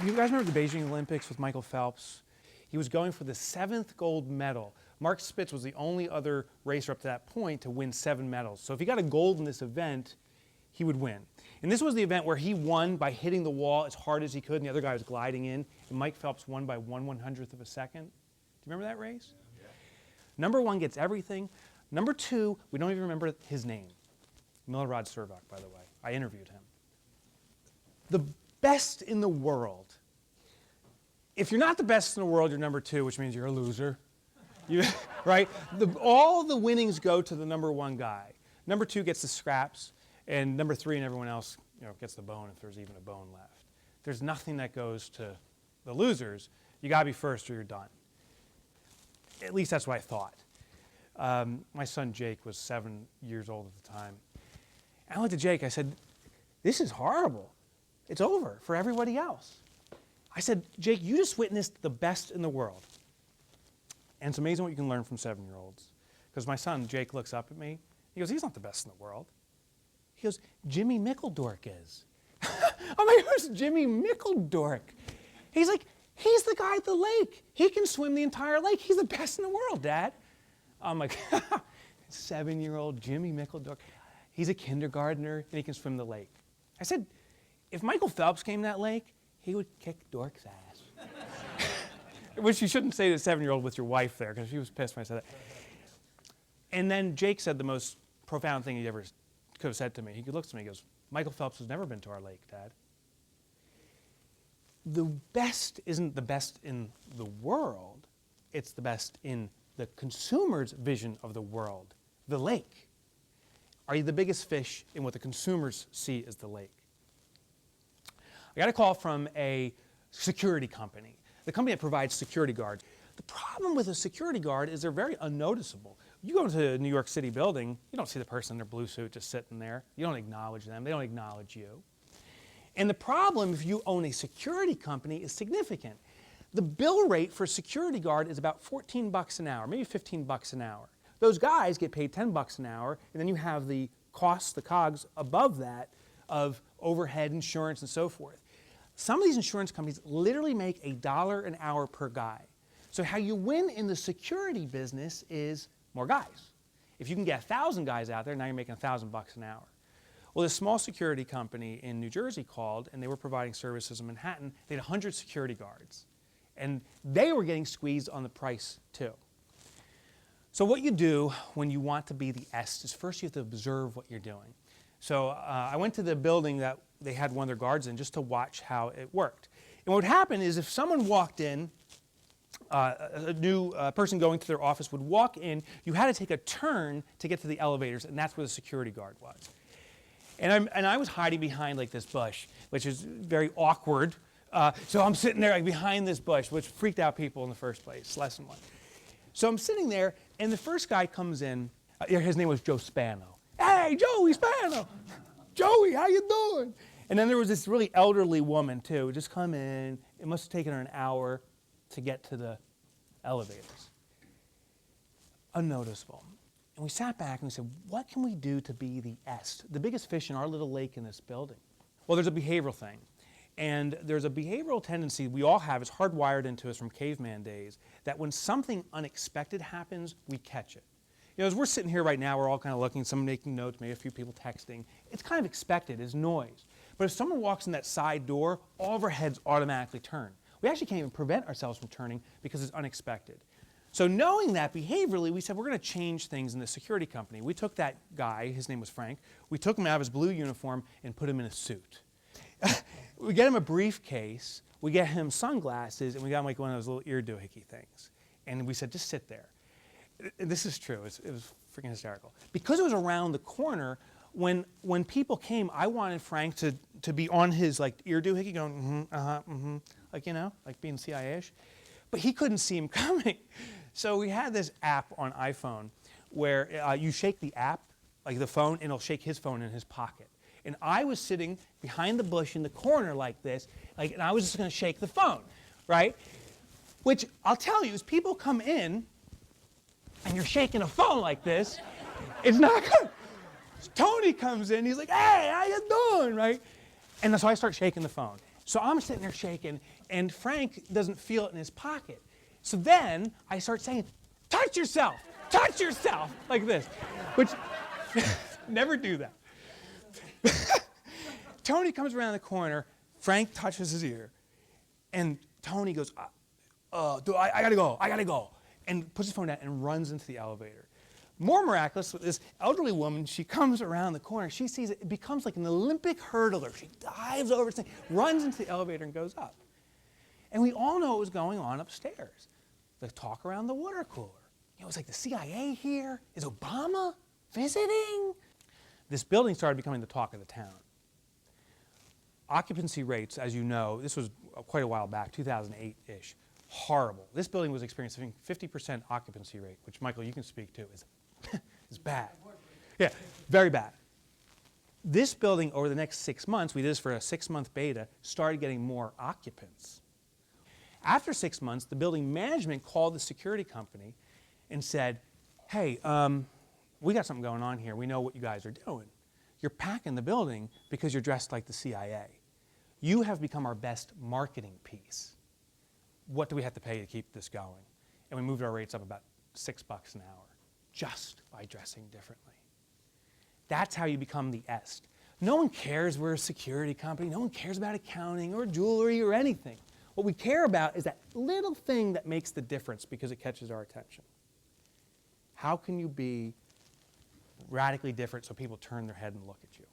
You guys remember the Beijing Olympics with Michael Phelps? He was going for the 7th gold medal. Mark Spitz was the only other racer up to that point to win 7 medals. So if he got a gold in this event, he would win. And this was the event where he won by hitting the wall as hard as he could, and the other guy was gliding in. And Mike Phelps won by 1/100th of a second. Do you remember that race? Yeah. Number 1 gets everything. Number 2, we don't even remember his name. Milorad Servak, by the way. I interviewed him. The best in the world. If you're not the best in the world, you're number 2, which means you're a loser. Right? All the winnings go to the number 1 guy. Number 2 gets the scraps, and number 3 and everyone else gets the bone if there's even a bone left. There's nothing that goes to the losers. You got to be first or you're done. At least that's what I thought. My son Jake was 7 years old at the time. And I looked at Jake, I said, this is horrible. It's over for everybody else. I said, Jake, you just witnessed the best in the world. And it's amazing what you can learn from 7-year-olds. Because my son, Jake, looks up at me. He goes, he's not the best in the world. He goes, Jimmy Michalowicz is. I'm like, who's Jimmy Michalowicz? He's like, he's the guy at the lake. He can swim the entire lake. He's the best in the world, Dad. I'm like, 7-year-old Jimmy Michalowicz. He's a kindergartner, and he can swim the lake. I said, if Michael Phelps came to that lake, he would kick Dork's ass. Which you shouldn't say to a 7-year-old with your wife there, because she was pissed when I said that. And then Jake said the most profound thing he ever could have said to me. He looks at me and goes, Michael Phelps has never been to our lake, Dad. The best isn't the best in the world. It's the best in the consumer's vision of the world, the lake. Are you the biggest fish in what the consumers see as the lake? I got a call from a security company, the company that provides security guards. The problem with a security guard is they're very unnoticeable. You go to a New York City building, you don't see the person in their blue suit just sitting there. You don't acknowledge them. They don't acknowledge you. And the problem if you own a security company is significant. The bill rate for a security guard is about $14 an hour, maybe $15 an hour. Those guys get paid $10 an hour, and then you have the costs, the COGS above that of overhead, insurance, and so forth. Some of these insurance companies literally make $1 an hour per guy. So how you win in the security business is more guys. If you can get 1,000 guys out there, now you're making $1,000 an hour. Well, this small security company in New Jersey called, and they were providing services in Manhattan. They had 100 security guards, and they were getting squeezed on the price too. So what you do when you want to be the S is first you have to observe what you're doing. So I went to the building that they had one of their guards in just to watch how it worked. And what would happen is if someone walked in, a new person going to their office would walk in, you had to take a turn to get to the elevators, and that's where the security guard was. And I was hiding behind like this bush, which is very awkward. So I'm sitting there like behind this bush, which freaked out people in the first place, lesson 1. So I'm sitting there, and the first guy comes in. His name was Joe Spano. Hey, Joey Spano. Joey, how you doing? And then there was this really elderly woman, too, just come in. It must have taken her an hour to get to the elevators. Unnoticeable. And we sat back and we said, what can we do to be the S, the biggest fish in our little lake in this building? Well, there's a behavioral thing. And there's a behavioral tendency we all have, it's hardwired into us from caveman days, that when something unexpected happens, we catch it. You know, as we're sitting here right now, we're all kind of looking, someone making notes, maybe a few people texting. It's kind of expected, it's noise. But if someone walks in that side door, all of our heads automatically turn. We actually can't even prevent ourselves from turning because it's unexpected. So knowing that behaviorally, we said we're going to change things in the security company. We took that guy, his name was Frank, we took him out of his blue uniform and put him in a suit. We get him a briefcase, we get him sunglasses, and we got him like one of those little ear doohickey things. And we said, just sit there. And this is true, it was freaking hysterical. Because it was around the corner, when people came, I wanted Frank to be on his like ear doohickey going, like, you know, like being CIA-ish. But he couldn't see him coming. So we had this app on iPhone where you shake the app, like the phone, and it'll shake his phone in his pocket. And I was sitting behind the bush in the corner like this, and I was just going to shake the phone, right? Which I'll tell you, as people come in, and you're shaking a phone like this, it's not good. Tony comes in, he's like, hey, how you doing, right? And so I start shaking the phone. So I'm sitting there shaking, and Frank doesn't feel it in his pocket. So then I start saying, touch yourself, like this, which never do that. Tony comes around the corner, Frank touches his ear, and Tony goes, I gotta go, and puts his phone down and runs into the elevator. More miraculous, this elderly woman, she comes around the corner, she sees it becomes like an Olympic hurdler. She dives over, runs into the elevator and goes up. And we all know what was going on upstairs. The talk around the water cooler. It was like the CIA here? Is Obama visiting? This building started becoming the talk of the town. Occupancy rates, as you know, this was quite a while back, 2008-ish, horrible. This building was experiencing 50% occupancy rate, which, Michael, you can speak to, is bad. Yeah, very bad. This building, over the next 6 months, we did this for a 6-month beta, started getting more occupants. After 6 months, the building management called the security company and said, hey, we got something going on here. We know what you guys are doing. You're packing the building because you're dressed like the CIA. You have become our best marketing piece. What do we have to pay to keep this going? And we moved our rates up about $6 an hour, just by dressing differently. That's how you become the est. No one cares we're a security company. No one cares about accounting or jewelry or anything. What we care about is that little thing that makes the difference because it catches our attention. How can you be radically different so people turn their head and look at you?